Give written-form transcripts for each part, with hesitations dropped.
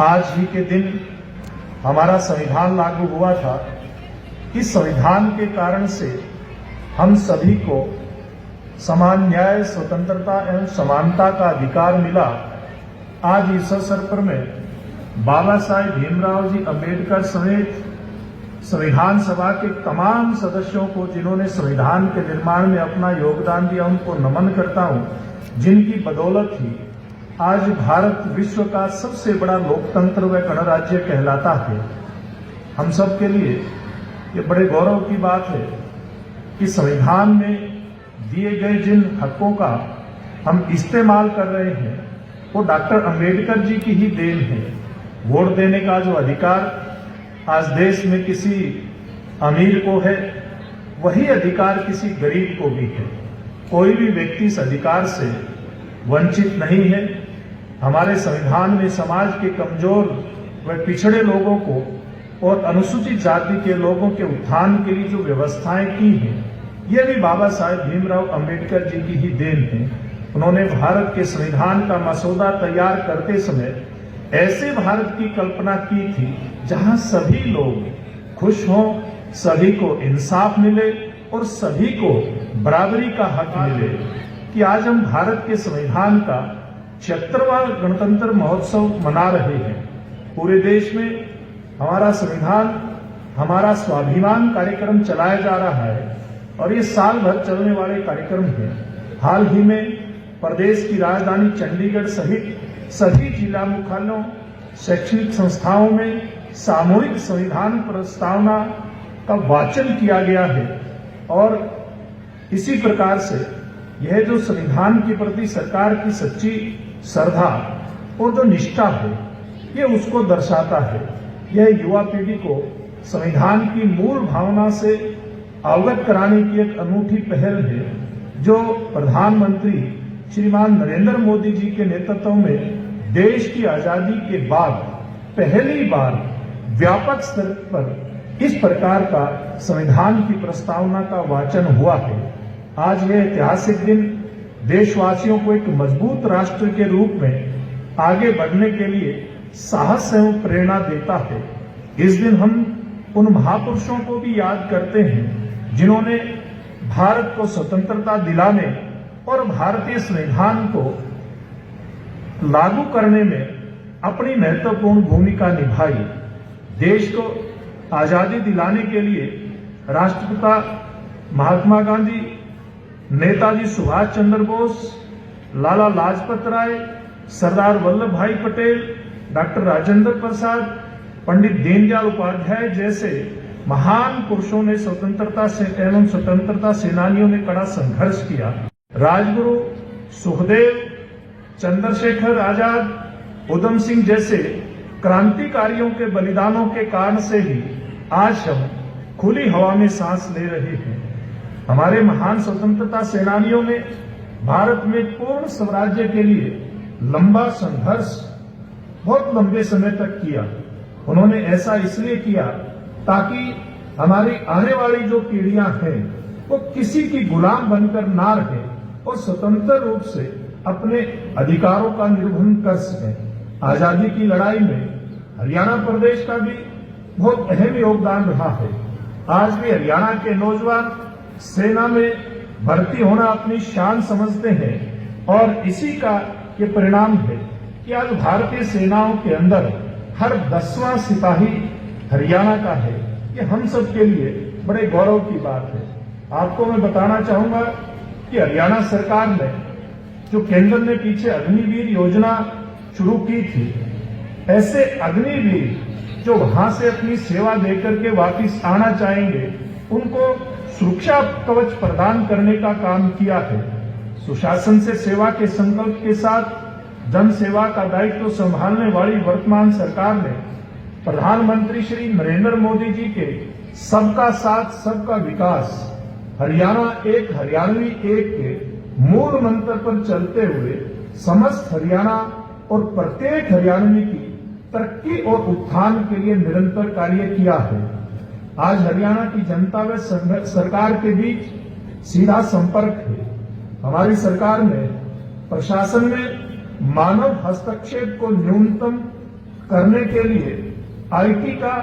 आज ही के दिन हमारा संविधान लागू हुआ था। इस संविधान के कारण से हम सभी को समान न्याय, स्वतंत्रता एवं समानता का अधिकार मिला। आज इस अवसर पर मैं बाबा साहेब भीमराव जी अम्बेडकर समेत संविधान सभा के तमाम सदस्यों को, जिन्होंने संविधान के निर्माण में अपना योगदान दिया, उनको नमन करता हूं, जिनकी बदौलत ही आज भारत विश्व का सबसे बड़ा लोकतंत्र व गणराज्य कहलाता है। हम सब के लिए ये बड़े गौरव की बात है कि संविधान में दिए गए जिन हकों का हम इस्तेमाल कर रहे हैं वो डॉक्टर अंबेडकर जी की ही देन है। वोट देने का जो अधिकार आज देश में किसी अमीर को है, वही अधिकार किसी गरीब को भी है। कोई भी व्यक्ति इस अधिकार से वंचित नहीं है। हमारे संविधान में समाज के कमजोर व पिछड़े लोगों को और अनुसूचित जाति के लोगों के उत्थान के लिए जो व्यवस्थाएं की हैं, ये भी बाबा साहेब भीमराव अम्बेडकर जी की ही देन है। उन्होंने भारत के संविधान का मसौदा तैयार करते समय ऐसे भारत की कल्पना की थी जहां सभी लोग खुश हों, सभी को इंसाफ मिले और सभी को बराबरी का हक मिले। कि आज हम भारत के संविधान का 76वां गणतंत्र महोत्सव मना रहे हैं। पूरे देश में हमारा संविधान, हमारा स्वाभिमान कार्यक्रम चलाया जा रहा है और ये साल भर चलने वाले कार्यक्रम है। हाल ही में प्रदेश की राजधानी चंडीगढ़ सहित सभी जिला मुख्यालयों, शैक्षणिक संस्थाओं में सामूहिक संविधान प्रस्तावना का वाचन किया गया है और इसी प्रकार से यह जो संविधान के प्रति सरकार की सच्ची श्रद्धा और जो निष्ठा है, ये उसको दर्शाता है। यह युवा पीढ़ी को संविधान की मूल भावना से अवगत कराने की एक अनूठी पहल है जो प्रधानमंत्री श्रीमान नरेंद्र मोदी जी के नेतृत्व में देश की आजादी के बाद पहली बार व्यापक स्तर पर इस प्रकार का संविधान की प्रस्तावना का वाचन हुआ है। आज यह ऐतिहासिक दिन देशवासियों को एक मजबूत राष्ट्र के रूप में आगे बढ़ने के लिए साहस एवं प्रेरणा देता है। इस दिन हम उन महापुरुषों को भी याद करते हैं जिन्होंने भारत को स्वतंत्रता दिलाने और भारतीय संविधान को लागू करने में अपनी महत्वपूर्ण भूमिका निभाई। देश को आजादी दिलाने के लिए राष्ट्रपिता महात्मा गांधी, नेताजी सुभाष चंद्र बोस, लाला लाजपत राय, सरदार वल्लभ भाई पटेल, डॉक्टर राजेंद्र प्रसाद, पंडित दीनदयाल उपाध्याय जैसे महान पुरुषों ने स्वतंत्रता सेनानियों ने कड़ा संघर्ष किया। राजगुरु सुखदेव, चंद्रशेखर आजाद, उधम सिंह जैसे क्रांतिकारियों के बलिदानों के कारण से ही आज हम खुली हवा में सांस ले रहे हैं। हमारे महान स्वतंत्रता सेनानियों ने भारत में पूर्ण स्वराज्य के लिए लंबा संघर्ष बहुत लंबे समय तक किया। उन्होंने ऐसा इसलिए किया ताकि हमारी आने वाली जो पीढ़ियां हैं वो किसी की गुलाम बनकर ना रहे और स्वतंत्र रूप से अपने अधिकारों का निर्वहन कर सकें। आजादी की लड़ाई में हरियाणा प्रदेश का भी बहुत अहम योगदान रहा है। आज भी हरियाणा के नौजवान सेना में भर्ती होना अपनी शान समझते हैं और इसी का ये परिणाम है कि आज भारतीय सेनाओं के अंदर हर 10वां सिपाही हरियाणा का है। ये हम सब के लिए बड़े गौरव की बात है। आपको मैं बताना चाहूंगा कि हरियाणा सरकार ने जो केंद्र ने पीछे अग्निवीर योजना शुरू की थी, ऐसे अग्निवीर जो वहां से अपनी सेवा देकर के वापिस आना चाहेंगे, उनको सुरक्षा कवच प्रदान करने का काम किया है। सुशासन से सेवा के संकल्प के साथ जन सेवा का दायित्व संभालने वाली वर्तमान सरकार ने प्रधानमंत्री श्री नरेंद्र मोदी जी के सबका साथ सबका विकास, हरियाणा एक हरियाणवी एक के मूल मंत्र पर चलते हुए समस्त हरियाणा और प्रत्येक हरियाणवी की तरक्की और उत्थान के लिए निरंतर कार्य किया है। आज हरियाणा की जनता व सरकार के बीच सीधा संपर्क है। हमारी सरकार ने प्रशासन में मानव हस्तक्षेप को न्यूनतम करने के लिए आईटी का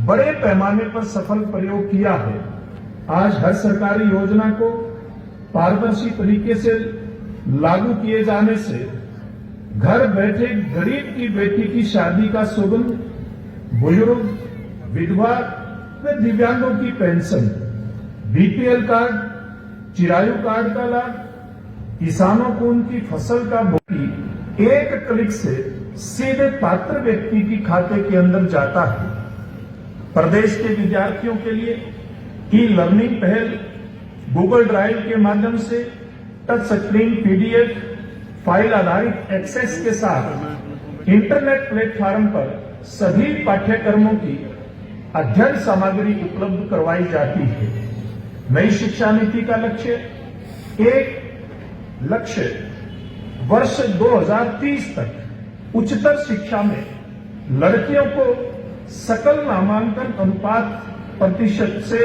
बड़े पैमाने पर सफल प्रयोग किया है। आज हर सरकारी योजना को पारदर्शी तरीके से लागू किए जाने से घर बैठे गरीब की बेटी की शादी का शुल्क, बुजुर्ग, विधवा व दिव्यांगों की pension, BPL card, Chirayu card का लाभ, किसानों को उनकी फसल का भुगतान एक क्लिक से सीधे पात्र व्यक्ति की खाते के अंदर जाता है। प्रदेश के विद्यार्थियों के लिए ई लर्निंग पहल गूगल ड्राइव के माध्यम से टच स्क्रीन पीडीएफ फाइल आधारित एक्सेस के साथ इंटरनेट प्लेटफॉर्म पर सभी पाठ्यक्रमों की अध्ययन सामग्री उपलब्ध करवाई जाती है। नई शिक्षा नीति का लक्ष्य वर्ष 2030 तक उच्चतर शिक्षा में लड़कियों को सकल नामांकन अनुपात प्रतिशत से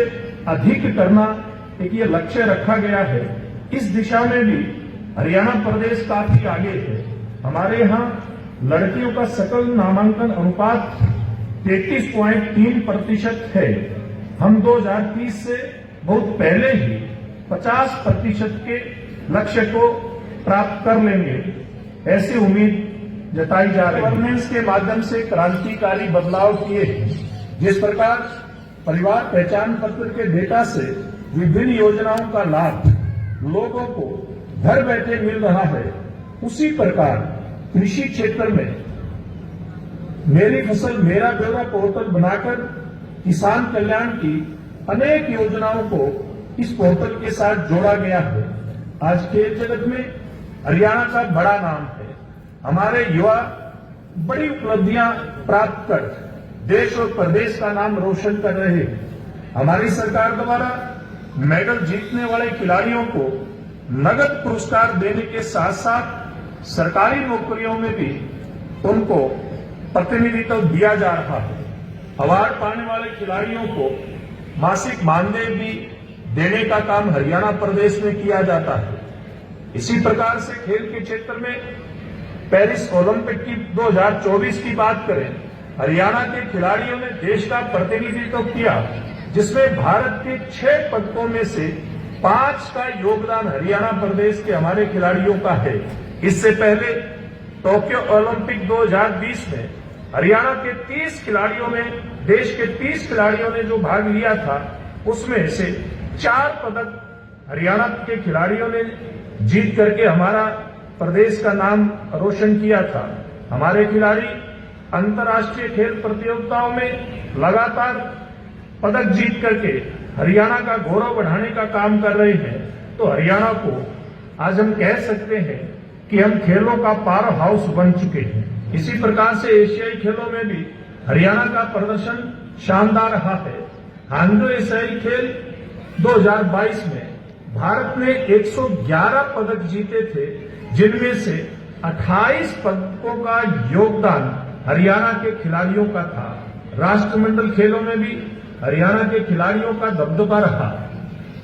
अधिक करना एक ये लक्ष्य रखा गया है। इस दिशा में भी हरियाणा प्रदेश काफी आगे है। हमारे यहाँ लड़कियों का सकल नामांकन अनुपात 33.3% है। हम 2030 से बहुत पहले ही 50% के लक्ष्य को प्राप्त कर लेंगे, ऐसी उम्मीद जताई जा रही है। गवर्नेंस के माध्यम से क्रांतिकारी बदलाव किए, जिस प्रकार परिवार पहचान पत्र के डेटा से विभिन्न योजनाओं का लाभ लोगों को घर बैठे मिल रहा है, उसी प्रकार कृषि क्षेत्र में मेरी फसल मेरा ब्यौरा पोर्टल बनाकर किसान कल्याण की अनेक योजनाओं को इस पोर्टल के साथ जोड़ा गया है। आज खेल जगत में हरियाणा का बड़ा नाम है। हमारे युवा बड़ी उपलब्धियां प्राप्त कर देश और प्रदेश का नाम रोशन कर रहे हैं। हमारी सरकार द्वारा मेडल जीतने वाले खिलाड़ियों को नगद पुरस्कार देने के साथ साथ सरकारी नौकरियों में भी उनको प्रतिनिधित्व दिया जा रहा है। अवार्ड पाने वाले खिलाड़ियों को मासिक मानदेय भी देने का काम हरियाणा प्रदेश में किया जाता है। इसी प्रकार से खेल के क्षेत्र में पेरिस ओलंपिक की 2024 की बात करें, हरियाणा के खिलाड़ियों ने देश का प्रतिनिधित्व किया, जिसमें भारत के 6 पदकों में से 5 का योगदान हरियाणा प्रदेश के हमारे खिलाड़ियों का है। इससे पहले टोक्यो ओलंपिक 2020 में हरियाणा के 30 खिलाड़ियों ने, देश के 30 खिलाड़ियों ने जो भाग लिया था, उसमें से 4 पदक हरियाणा के खिलाड़ियों ने जीत करके हमारा प्रदेश का नाम रोशन किया था। हमारे खिलाड़ी अंतर्राष्ट्रीय खेल प्रतियोगिताओं में लगातार पदक जीत करके हरियाणा का गौरव बढ़ाने का काम कर रहे हैं। तो हरियाणा को आज हम कह सकते हैं कि हम खेलों का पावर हाउस बन चुके हैं। इसी प्रकार से एशियाई खेलों में भी हरियाणा का प्रदर्शन शानदार रहा है। हांगजो एशियाई खेल 2022 में भारत ने 111 पदक जीते थे, जिनमें से 28 पदकों का योगदान हरियाणा के खिलाड़ियों का था। राष्ट्रमंडल खेलों में भी हरियाणा के खिलाड़ियों का दबदबा रहा।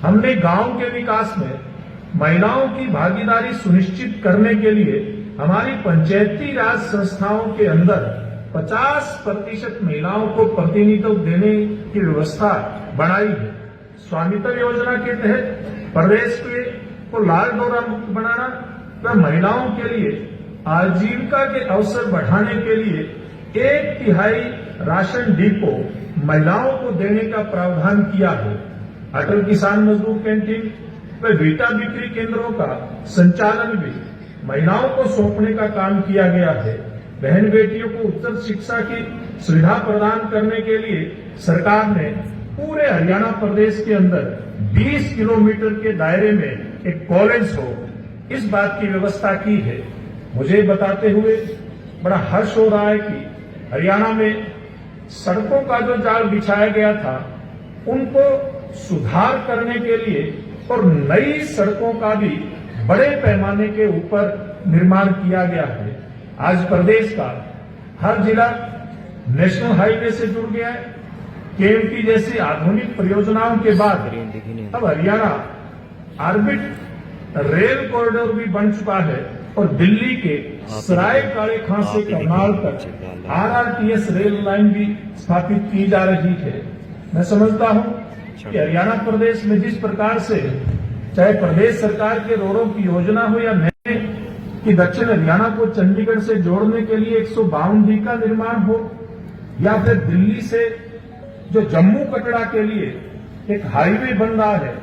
हमने गांव के विकास में महिलाओं की भागीदारी सुनिश्चित करने के लिए हमारी पंचायती राज संस्थाओं के अंदर 50% महिलाओं को प्रतिनिधित्व देने की व्यवस्था बनाई है। स्वामित्व योजना के तहत प्रदेश को लाल डोरा मुक्त बनाना व महिलाओं के लिए आजीविका के अवसर बढ़ाने के लिए 1/3 राशन डिपो महिलाओं को देने का प्रावधान किया है। अटल किसान मजदूर कैंटीन व वीटा बिक्री केंद्रों का संचालन भी महिलाओं को सौंपने का काम किया गया है। बहन बेटियों को उच्च शिक्षा की सुविधा प्रदान करने के लिए सरकार ने पूरे हरियाणा प्रदेश के अंदर 20 किलोमीटर के दायरे में एक कॉलेज हो, इस बात की व्यवस्था की है। मुझे बताते हुए बड़ा हर्ष हो रहा है कि हरियाणा में सड़कों का जो जाल बिछाया गया था, उनको सुधार करने के लिए और नई सड़कों का भी बड़े पैमाने के ऊपर निर्माण किया गया है। आज प्रदेश का हर जिला नेशनल हाईवे से जुड़ गया है। केएमटी जैसी आधुनिक परियोजनाओं के बाद अब हरियाणा ऑर्बिट रेल कॉरिडोर भी बन चुका है और दिल्ली के सराय काले खां से करनाल तक आरआरटीएस रेल लाइन भी स्थापित की जा रही है। मैं समझता हूं कि हरियाणा प्रदेश में जिस प्रकार से चाहे प्रदेश सरकार के रोडों की योजना हो या नए कि दक्षिण हरियाणा को चंडीगढ़ से जोड़ने के लिए 152 का निर्माण हो, या फिर दिल्ली से जो जम्मू कटरा के लिए एक हाईवे बन रहा है,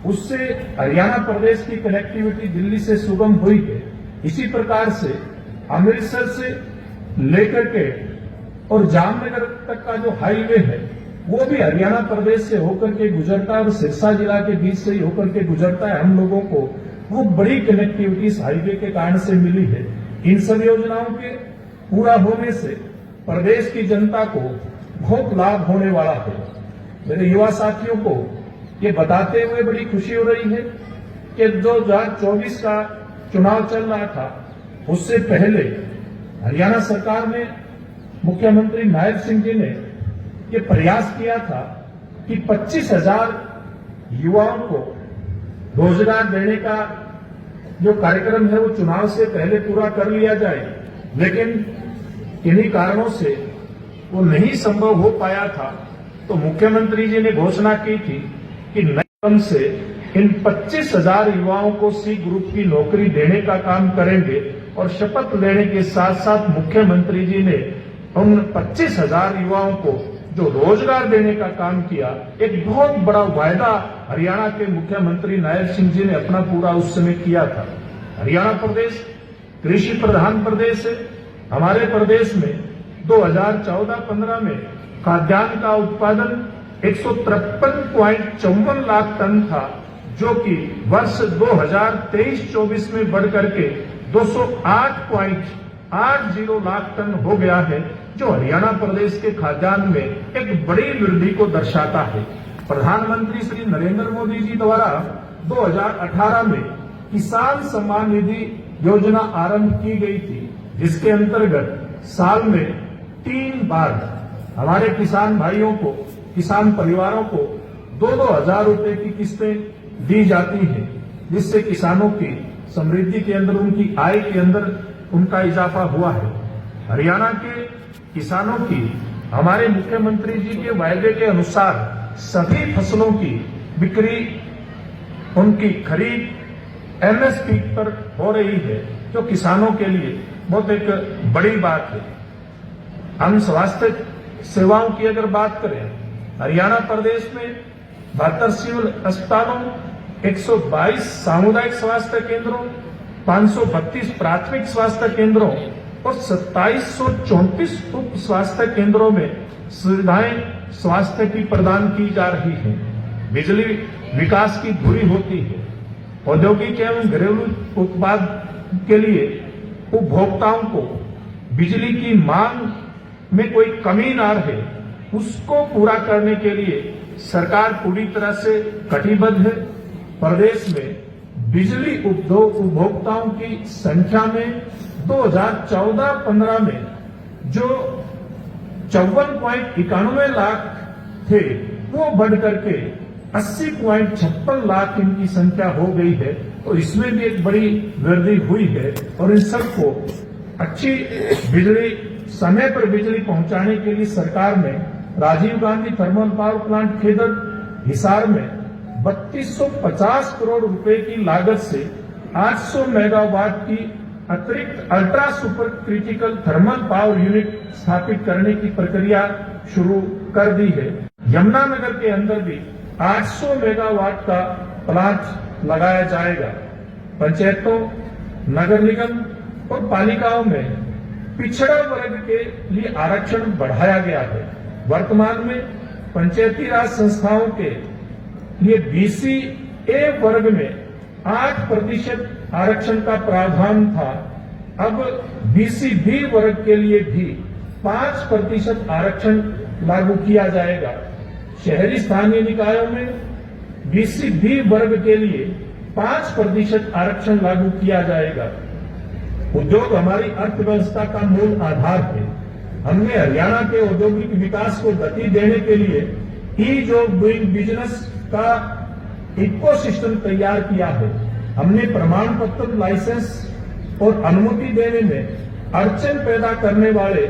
उससे हरियाणा प्रदेश की कनेक्टिविटी दिल्ली से सुगम हुई है। इसी प्रकार से अमृतसर से लेकर के और जामनगर तक का जो हाईवे है वो भी हरियाणा प्रदेश से होकर के गुजरता है और सिरसा जिला के बीच से ही होकर के गुजरता है। हम लोगों को वो बड़ी कनेक्टिविटी इस हाईवे के कारण से मिली है। इन सब योजनाओं के पूरा होने से प्रदेश की जनता को बहुत लाभ होने वाला है। मेरे युवा साथियों को ये बताते हुए बड़ी खुशी हो रही है कि 2024 का चुनाव चल रहा था, उससे पहले हरियाणा सरकार ने, मुख्यमंत्री नायब सिंह जी ने ये प्रयास किया था कि 25,000 युवाओं को रोजगार देने का जो कार्यक्रम है वो चुनाव से पहले पूरा कर लिया जाए, लेकिन किन्हीं कारणों से वो नहीं संभव हो पाया था। तो मुख्यमंत्री जी ने घोषणा की थी कि नए क्रम से इन 25,000 युवाओं को सी ग्रुप की नौकरी देने का काम करेंगे और शपथ लेने के साथ साथ मुख्यमंत्री जी ने उन 25,000 युवाओं को जो रोजगार देने का काम किया। एक बहुत बड़ा वायदा हरियाणा के मुख्यमंत्री नायब सिंह जी ने अपना पूरा उस समय किया था। हरियाणा प्रदेश कृषि प्रधान प्रदेश है। हमारे प्रदेश में 2014-15 में खाद्यान्न का उत्पादन 153.54 लाख टन था, जो कि वर्ष 2023-24 में बढ़कर के 208.80 लाख टन हो गया है, जो हरियाणा प्रदेश के खाद्यान्न में एक बड़ी वृद्धि को दर्शाता है। प्रधानमंत्री श्री नरेंद्र मोदी जी द्वारा 2018 में किसान सम्मान निधि योजना आरंभ की गई थी, जिसके अंतर्गत साल में 3 बार हमारे किसान भाइयों को, किसान परिवारों को 2-2 हजार रुपए की किस्तें दी जाती हैं, जिससे किसानों की समृद्धि के अंदर, उनकी आय के अंदर उनका इजाफा हुआ है। हरियाणा के किसानों की हमारे मुख्यमंत्री जी के वायदे के अनुसार सभी फसलों की बिक्री, उनकी खरीद एमएसपी पर हो रही है, जो किसानों के लिए बहुत एक बड़ी बात है। हम स्वास्थ्य सेवाओं की अगर बात करें, हरियाणा प्रदेश में 72 सिविल अस्पतालों, 122 सामुदायिक स्वास्थ्य केंद्रों, 532 प्राथमिक स्वास्थ्य केंद्रों और 2734 उप स्वास्थ्य केंद्रों में सुविधाएं स्वास्थ्य की प्रदान की जा रही हैं। बिजली विकास की धुरी होती है। औद्योगिक एवं घरेलू उत्पाद के लिए उपभोक्ताओं को बिजली की मांग में कोई कमी ना रहे, उसको पूरा करने के लिए सरकार पूरी तरह से कटिबद्ध है। प्रदेश में बिजली उपभोक्ताओं की संख्या में 2014-15 में जो 54.91 लाख थे, वो बढ़कर के 80.56 लाख इनकी संख्या हो गई है, और इसमें भी एक बड़ी वृद्धि हुई है। और इन सबको अच्छी बिजली, समय पर बिजली पहुंचाने के लिए सरकार ने Rajiv Gandhi thermal power plant Khedar Hisar में 3250 करोड़ रुपए की लागत से 800 मेगावाट की अतिरिक्त ultra super critical thermal power unit स्थापित करने की प्रक्रिया शुरू कर दी है। यमुनानगर के अंदर भी 800 मेगावाट का प्लांट लगाया जाएगा। पंचायतों, नगर निगम और पालिकाओं में पिछड़ा वर्ग के लिए आरक्षण बढ़ाया गया है। वर्तमान में पंचायती राज संस्थाओं के लिए BC-A वर्ग में 8% आरक्षण का प्रावधान था। अब BC-B वर्ग के लिए भी 5% आरक्षण लागू किया जाएगा। शहरी स्थानीय निकायों में BC-B वर्ग के लिए 5% आरक्षण लागू किया जाएगा। उद्योग हमारी अर्थव्यवस्था का मूल आधार है। हमने हरियाणा के औद्योगिक विकास को गति देने के लिए ईज ऑफ डूइंग बिजनेस का इकोसिस्टम तैयार किया है। हमने प्रमाण पत्र, लाइसेंस और अनुमति देने में अड़चन पैदा करने वाले